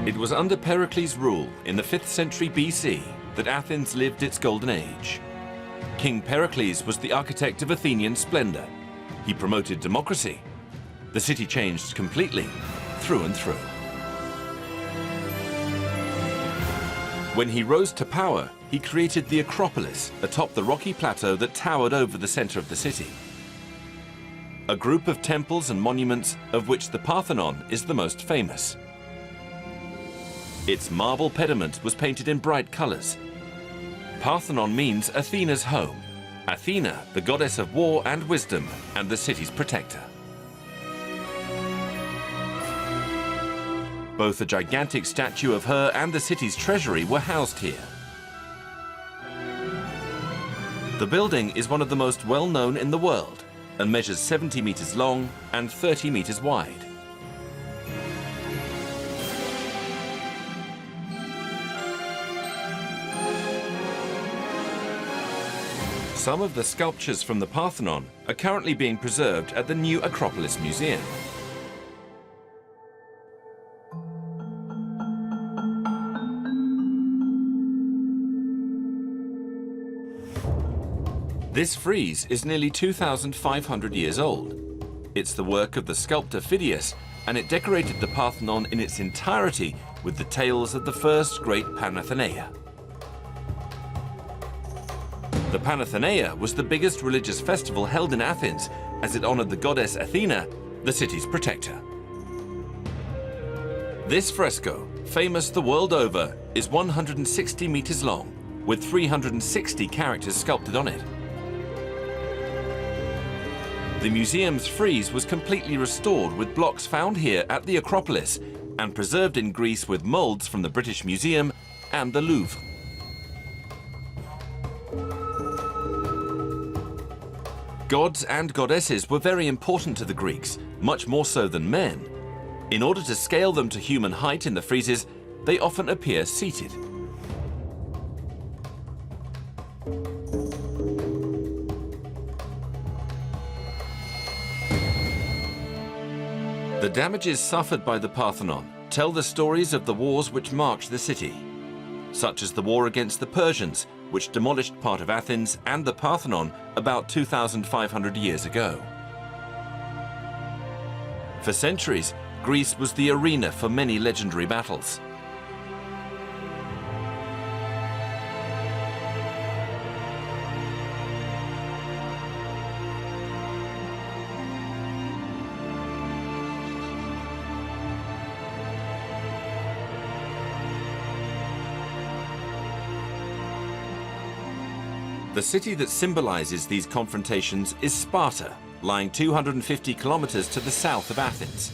It was under Pericles' rule in the 5th century BC that Athens lived its golden age. King Pericles was the architect of Athenian splendor. He promoted democracy. The city changed completely, through and through. When he rose to power, he created the Acropolis atop the rocky plateau that towered over the center of the city. A group of temples and monuments of which the Parthenon is the most famous. Its marble pediment was painted in bright colors. Parthenon means Athena's home. Athena, the goddess of war and wisdom, and the city's protector. Both a gigantic statue of her and the city's treasury were housed here. The building is one of the most well-known in the world and measures 70 meters long and 30 meters wide. Some of the sculptures from the Parthenon are currently being preserved at the new Acropolis Museum. This frieze is nearly 2,500 years old. It's the work of the sculptor Phidias, and it decorated the Parthenon in its entirety with the tales of the first great Panathenea. The Panathenea was the biggest religious festival held in Athens, as it honored the goddess Athena, the city's protector. This fresco, famous the world over, is 160 meters long, with 360 characters sculpted on it. The museum's frieze was completely restored with blocks found here at the Acropolis and preserved in Greece with molds from the British Museum and the Louvre. Gods and goddesses were very important to the Greeks, much more so than men. In order to scale them to human height in the friezes, they often appear seated. The damages suffered by the Parthenon tell the stories of the wars which marked the city, such as the war against the Persians, which demolished part of Athens and the Parthenon about 2,500 years ago. For centuries, Greece was the arena for many legendary battles. The city that symbolizes these confrontations is Sparta, lying 250 kilometers to the south of Athens.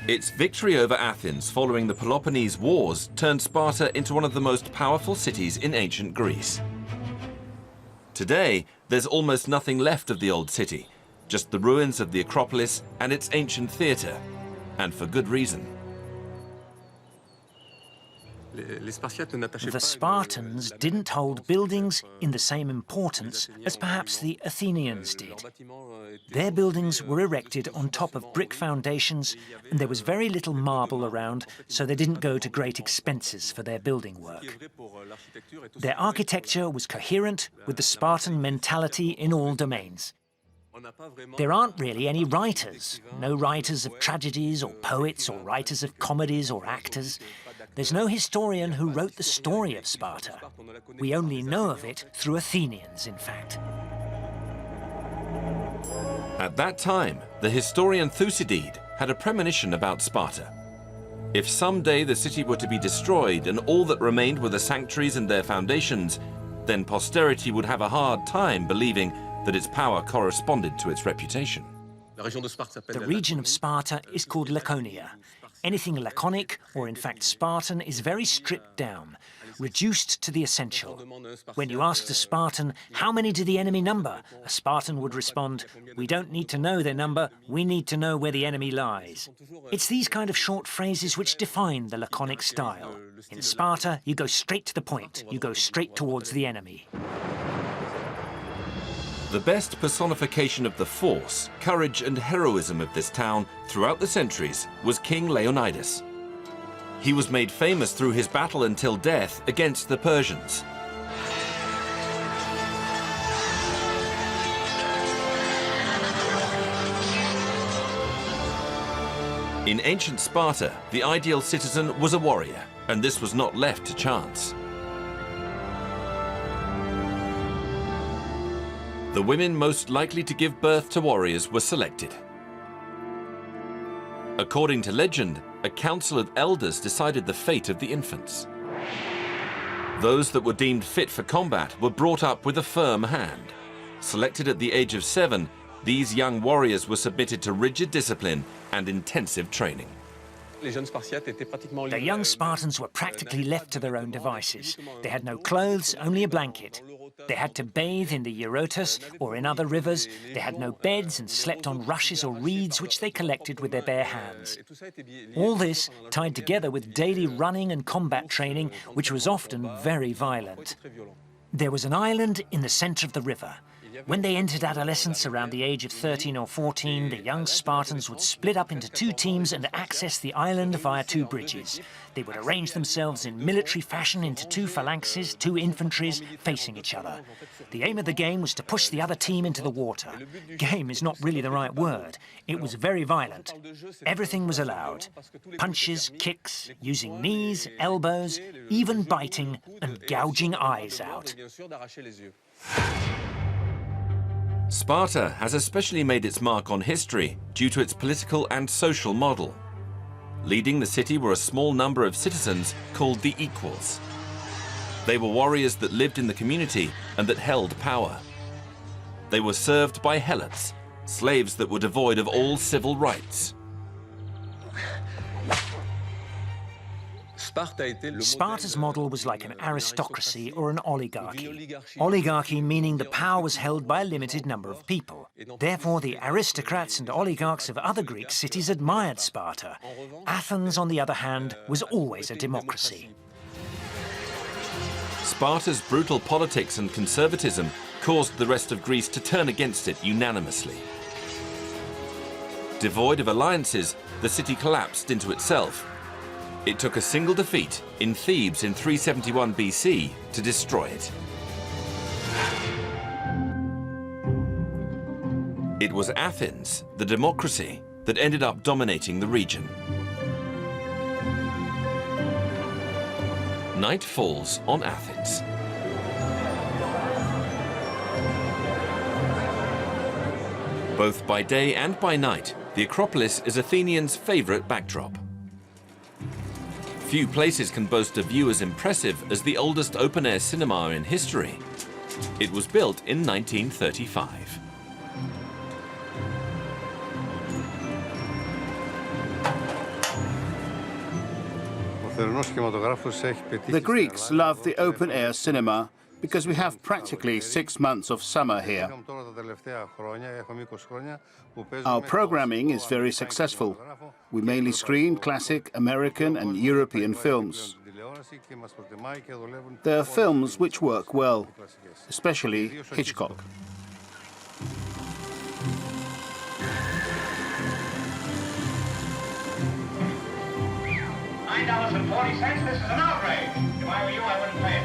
Its victory over Athens following the Peloponnese Wars turned Sparta into one of the most powerful cities in ancient Greece. Today, there's almost nothing left of the old city, just the ruins of the Acropolis and its ancient theater, and for good reason. The Spartans didn't hold buildings in the same importance as perhaps the Athenians did. Their buildings were erected on top of brick foundations, and there was very little marble around, so they didn't go to great expenses for their building work. Their architecture was coherent with the Spartan mentality in all domains. There aren't really any writers, no writers of tragedies or poets or writers of comedies or actors. There's no historian who wrote the story of Sparta. We only know of it through Athenians, in fact. At that time, the historian Thucydides had a premonition about Sparta. If someday the city were to be destroyed and all that remained were the sanctuaries and their foundations, then posterity would have a hard time believing that its power corresponded to its reputation. The region of Sparta is called Laconia. Anything laconic, or in fact Spartan, is very stripped down, reduced to the essential. When you asked a Spartan, how many did the enemy number? A Spartan would respond, we don't need to know their number, we need to know where the enemy lies. It's these kind of short phrases which define the laconic style. In Sparta, you go straight to the point, you go straight towards the enemy. The best personification of the force, courage and heroism of this town throughout the centuries was King Leonidas. He was made famous through his battle until death against the Persians. In ancient Sparta, the ideal citizen was a warrior, and this was not left to chance. The women most likely to give birth to warriors were selected. According to legend, a council of elders decided the fate of the infants. Those that were deemed fit for combat were brought up with a firm hand. Selected at the age of 7, these young warriors were submitted to rigid discipline and intensive training. The young Spartans were practically left to their own devices. They had no clothes, only a blanket. They had to bathe in the Eurotas or in other rivers. They had no beds and slept on rushes or reeds which they collected with their bare hands. All this tied together with daily running and combat training, which was often very violent. There was an island in the center of the river. When they entered adolescence around the age of 13 or 14, the young Spartans would split up into 2 teams and access the island via 2 bridges. They would arrange themselves in military fashion into 2 phalanxes, 2 infantries, facing each other. The aim of the game was to push the other team into the water. Game is not really the right word. It was very violent. Everything was allowed. Punches, kicks, using knees, elbows, even biting and gouging eyes out. Sparta has especially made its mark on history due to its political and social model. Leading the city were a small number of citizens called the equals. They were warriors that lived in the community and that held power. They were served by helots, slaves that were devoid of all civil rights. Sparta's model was like an aristocracy or an oligarchy. Oligarchy meaning the power was held by a limited number of people. Therefore, the aristocrats and oligarchs of other Greek cities admired Sparta. Athens, on the other hand, was always a democracy. Sparta's brutal politics and conservatism caused the rest of Greece to turn against it unanimously. Devoid of alliances, the city collapsed into itself. It took a single defeat in Thebes in 371 BC to destroy it. It was Athens, the democracy, that ended up dominating the region. Night falls on Athens. Both by day and by night, the Acropolis is Athenians' favorite backdrop. Few places can boast a view as impressive as the oldest open-air cinema in history. It was built in 1935. The Greeks love the open-air cinema because we have practically 6 months of summer here. Our programming is very successful. We mainly screen classic American and European films. There are films which work well, especially Hitchcock. $9.40, this is an outrage. If I were you, I wouldn't pay it.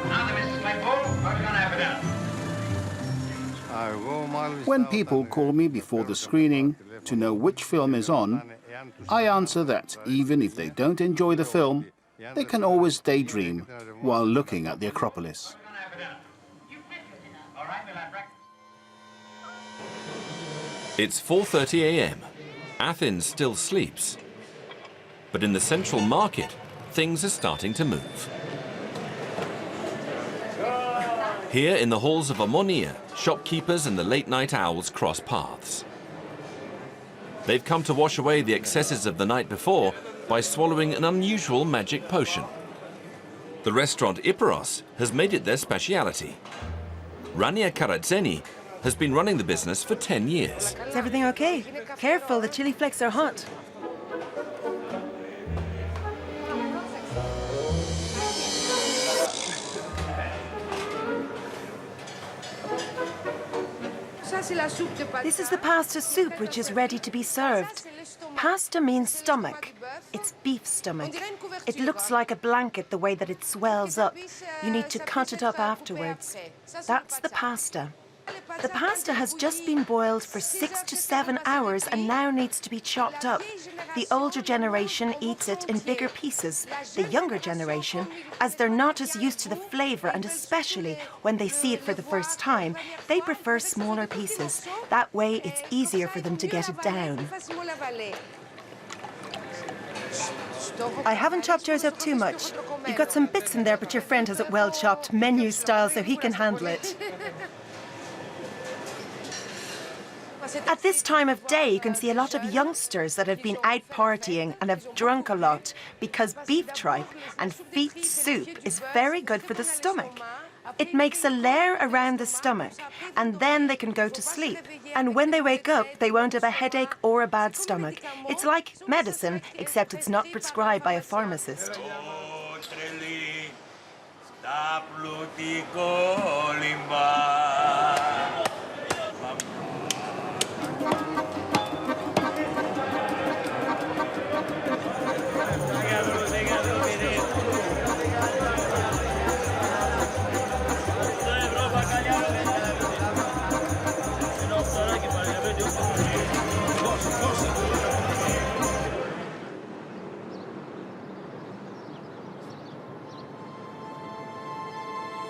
Now, Mrs. Claypool, what are we going to have for dinner? When people call me before the screening to know which film is on, I answer that even if they don't enjoy the film, they can always daydream while looking at the Acropolis. It's 4:30 a.m. Athens still sleeps. But in the central market, things are starting to move. Here in the halls of Ammonia, shopkeepers and the late-night owls cross paths. They've come to wash away the excesses of the night before by swallowing an unusual magic potion. The restaurant Iperos has made it their speciality. Rania Karatseni has been running the business for 10 years. Is everything okay? Careful, the chili flakes are hot. This is the pasta soup, which is ready to be served. Pasta means stomach. It's beef stomach. It looks like a blanket the way that it swells up. You need to cut it up afterwards. That's the pasta. The pasta has just been boiled for 6 to 7 hours and now needs to be chopped up. The older generation eats it in bigger pieces. The younger generation, as they're not as used to the flavour and especially when they see it for the first time, they prefer smaller pieces. That way it's easier for them to get it down. I haven't chopped yours up too much. You've got some bits in there, but your friend has it well chopped, menu style, so he can handle it. At this time of day, you can see a lot of youngsters that have been out partying and have drunk a lot because beef tripe and feet soup is very good for the stomach. It makes a layer around the stomach and then they can go to sleep. And when they wake up, they won't have a headache or a bad stomach. It's like medicine, except it's not prescribed by a pharmacist.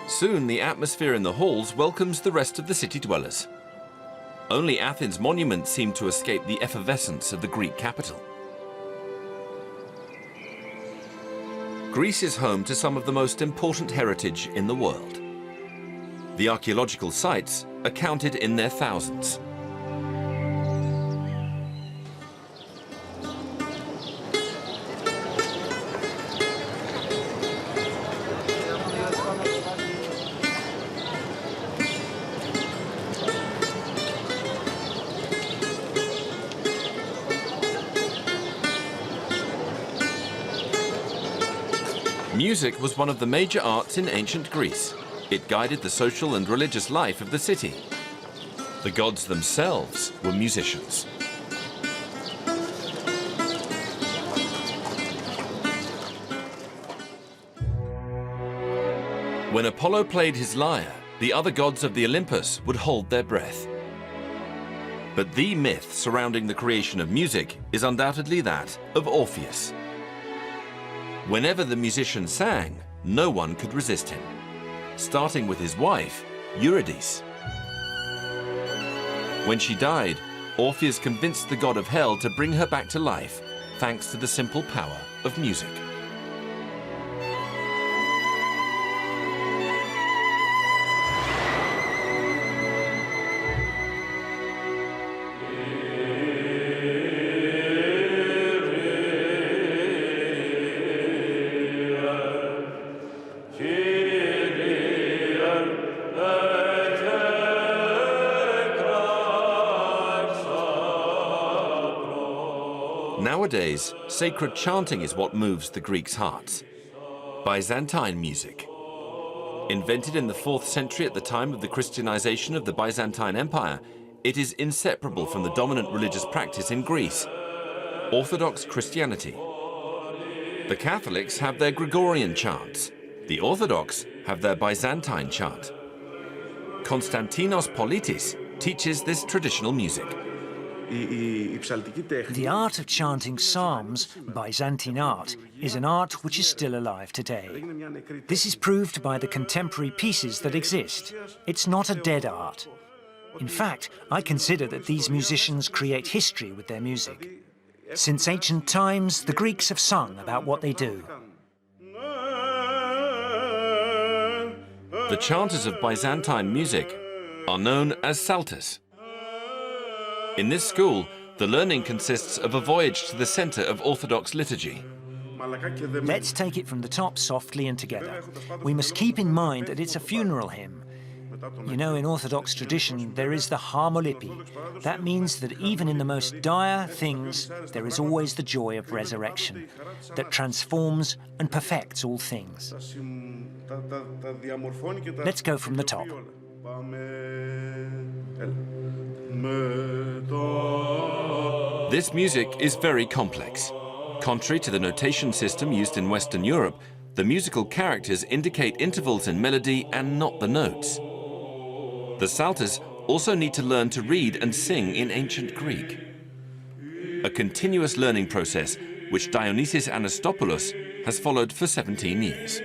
Soon the atmosphere in the halls welcomes the rest of the city dwellers. Only Athens' monuments seem to escape the effervescence of the Greek capital. Greece is home to some of the most important heritage in the world. The archaeological sites are counted in their thousands. Music was one of the major arts in ancient Greece. It guided the social and religious life of the city. The gods themselves were musicians. When Apollo played his lyre, the other gods of the Olympus would hold their breath. But the myth surrounding the creation of music is undoubtedly that of Orpheus. Whenever the musician sang, no one could resist him, starting with his wife, Eurydice. When she died, Orpheus convinced the god of hell to bring her back to life, thanks to the simple power of music. Nowadays, sacred chanting is what moves the Greeks' hearts. Byzantine music. Invented in the 4th century at the time of the Christianization of the Byzantine Empire, it is inseparable from the dominant religious practice in Greece, Orthodox Christianity. The Catholics have their Gregorian chants. The Orthodox have their Byzantine chant. Konstantinos Politis teaches this traditional music. The art of chanting psalms, Byzantine art, is an art which is still alive today. This is proved by the contemporary pieces that exist. It's not a dead art. In fact, I consider that these musicians create history with their music. Since ancient times, the Greeks have sung about what they do. The chanters of Byzantine music are known as psalters. In this school, the learning consists of a voyage to the center of Orthodox liturgy. Let's take it from the top softly and together. We must keep in mind that it's a funeral hymn. You know, in Orthodox tradition, there is the harmolipy. That means that even in the most dire things, there is always the joy of resurrection that transforms and perfects all things. Let's go from the top. This music is very complex. Contrary to the notation system used in Western Europe, the musical characters indicate intervals in melody and not the notes. The psalters also need to learn to read and sing in ancient Greek. A continuous learning process which Dionysius Anastopoulos has followed for 17 years.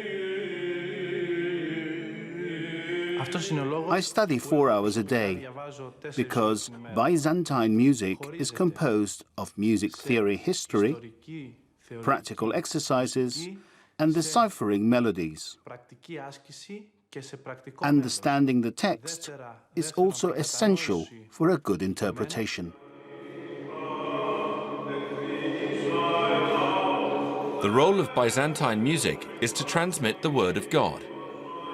I study 4 hours a day because Byzantine music is composed of music theory history, practical exercises, and deciphering melodies. Understanding the text is also essential for a good interpretation. The role of Byzantine music is to transmit the word of God.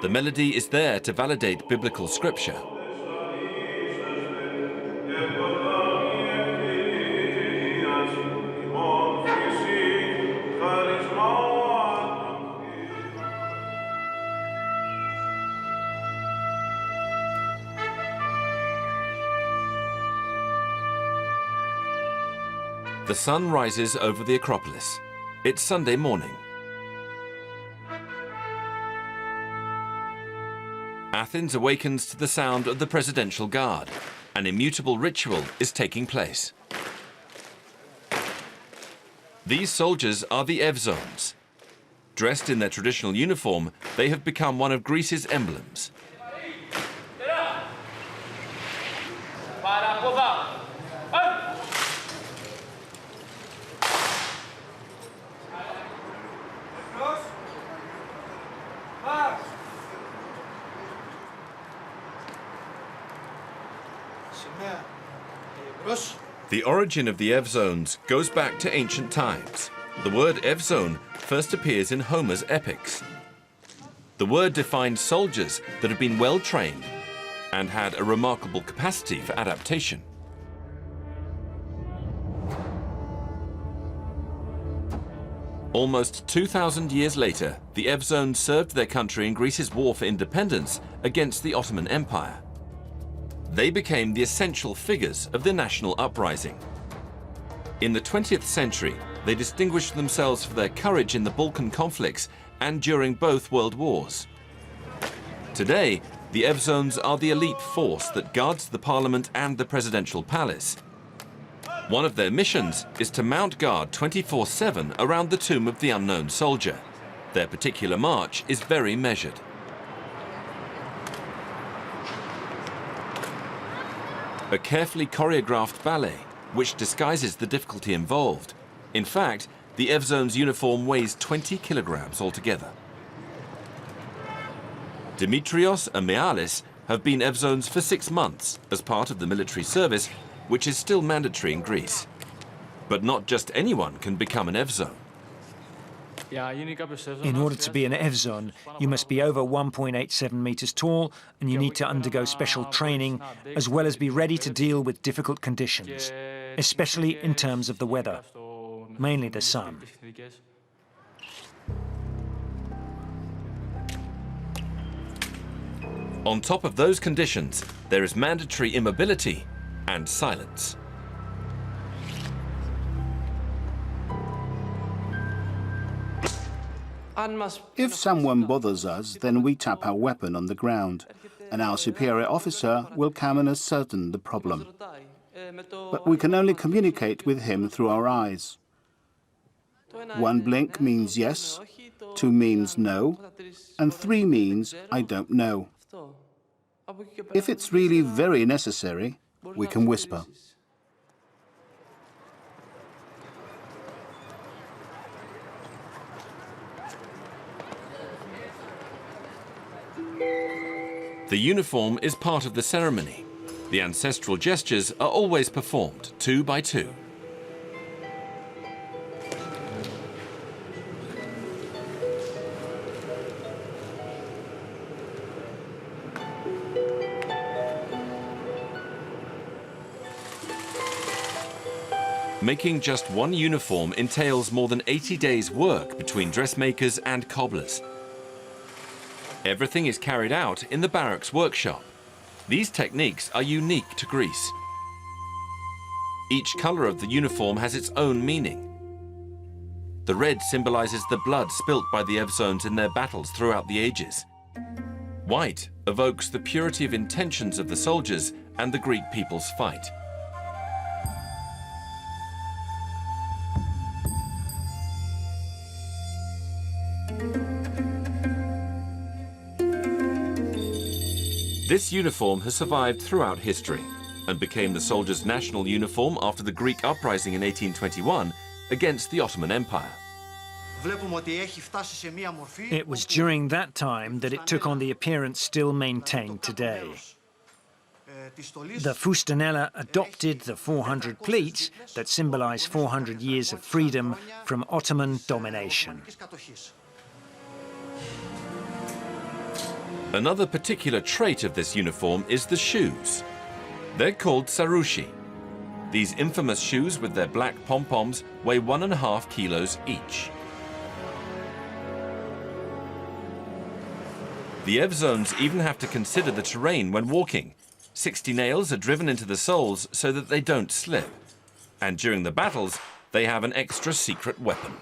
The melody is there to validate biblical scripture. The sun rises over the Acropolis. It's Sunday morning. Athens awakens to the sound of the presidential guard. An immutable ritual is taking place. These soldiers are the Evzones. Dressed in their traditional uniform, they have become one of Greece's emblems. The origin of the Evzones goes back to ancient times. The word Evzone first appears in Homer's epics. The word defined soldiers that had been well trained and had a remarkable capacity for adaptation. Almost 2,000 years later, the Evzones served their country in Greece's war for independence against the Ottoman Empire. They became the essential figures of the national uprising. In the 20th century, they distinguished themselves for their courage in the Balkan conflicts and during both world wars. Today, the Evzones are the elite force that guards the parliament and the presidential palace. One of their missions is to mount guard 24/7 around the tomb of the unknown soldier. Their particular march is very measured. A carefully choreographed ballet, which disguises the difficulty involved. In fact, the Evzones' uniform weighs 20 kilograms altogether. Dimitrios and Mealis have been Evzones for 6 months as part of the military service, which is still mandatory in Greece. But not just anyone can become an Evzone. In order to be an Evzone, you must be over 1.87 meters tall, and you need to undergo special training, as well as be ready to deal with difficult conditions, especially in terms of the weather, mainly the sun. On top of those conditions, there is mandatory immobility and silence. If someone bothers us, then we tap our weapon on the ground, and our superior officer will come and ascertain the problem. But we can only communicate with him through our eyes. 1 blink means yes, 2 means no, and 3 means I don't know. If it's really very necessary, we can whisper. The uniform is part of the ceremony. The ancestral gestures are always performed 2 by 2. Making just one uniform entails more than 80 days' work between dressmakers and cobblers. Everything is carried out in the barracks workshop. These techniques are unique to Greece. Each colour of the uniform has its own meaning. The red symbolises the blood spilt by the Evzones in their battles throughout the ages. White evokes the purity of intentions of the soldiers and the Greek people's fight. This uniform has survived throughout history and became the soldiers' national uniform after the Greek uprising in 1821 against the Ottoman Empire. It was during that time that it took on the appearance still maintained today. The Fustanella adopted the 400 pleats that symbolize 400 years of freedom from Ottoman domination. Another particular trait of this uniform is the shoes. They're called saroushi. These infamous shoes with their black pom-poms weigh 1.5 kilos each. The Evzones even have to consider the terrain when walking. 60 nails are driven into the soles so that they don't slip. And during the battles, they have an extra secret weapon.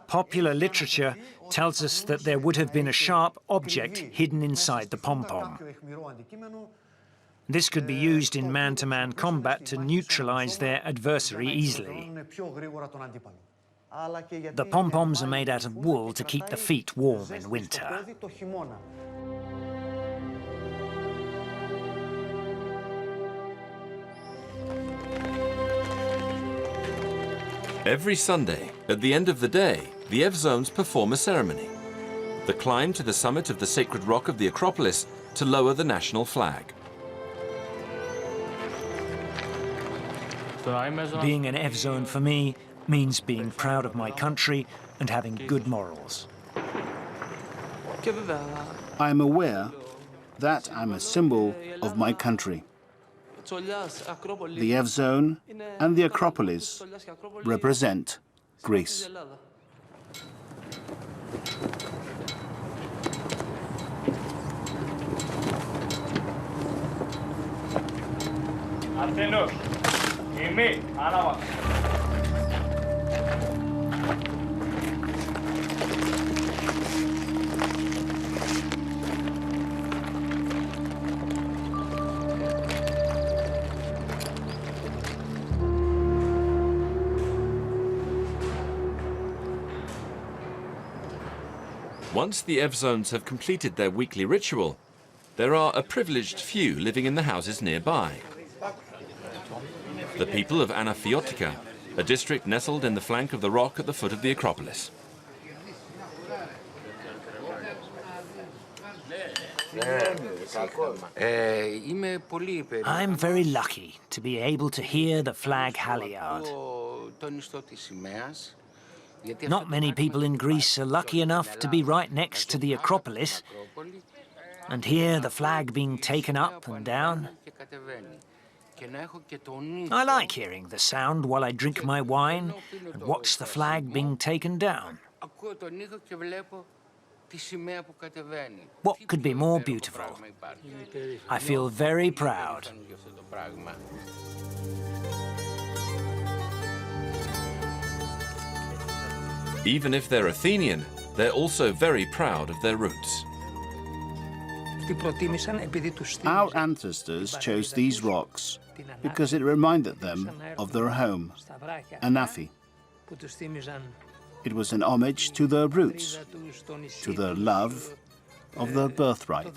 Popular literature tells us that there would have been a sharp object hidden inside the pom-pom. This could be used in man-to-man combat to neutralize their adversary easily. The pom-poms are made out of wool to keep the feet warm in winter. Every Sunday, at the end of the day, the Evzones perform a ceremony. The climb to the summit of the sacred rock of the Acropolis to lower the national flag. Being an Evzone for me means being proud of my country and having good morals. I am aware that I'm a symbol of my country. The Evzone and the Acropolis represent Greece. Athenos, imi, anava. Once the Evzones have completed their weekly ritual, there are a privileged few living in the houses nearby. The people of Anaphiotika, a district nestled in the flank of the rock at the foot of the Acropolis. I'm very lucky to be able to hear the flag halyard. Not many people in Greece are lucky enough to be right next to the Acropolis and hear the flag being taken up and down. I like hearing the sound while I drink my wine and watch the flag being taken down. What could be more beautiful? I feel very proud. Even if they're Athenian, they're also very proud of their roots. Our ancestors chose these rocks because it reminded them of their home, Anafi. It was an homage to their roots, to their love of their birthright.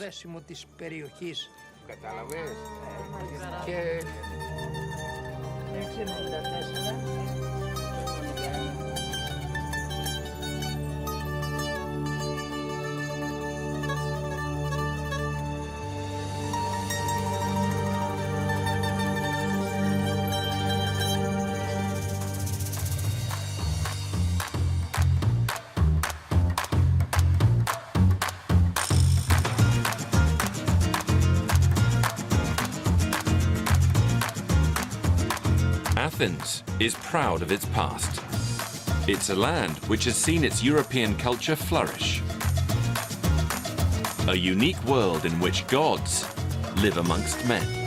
Athens is proud of its past. It's a land which has seen its European culture flourish. A unique world in which gods live amongst men.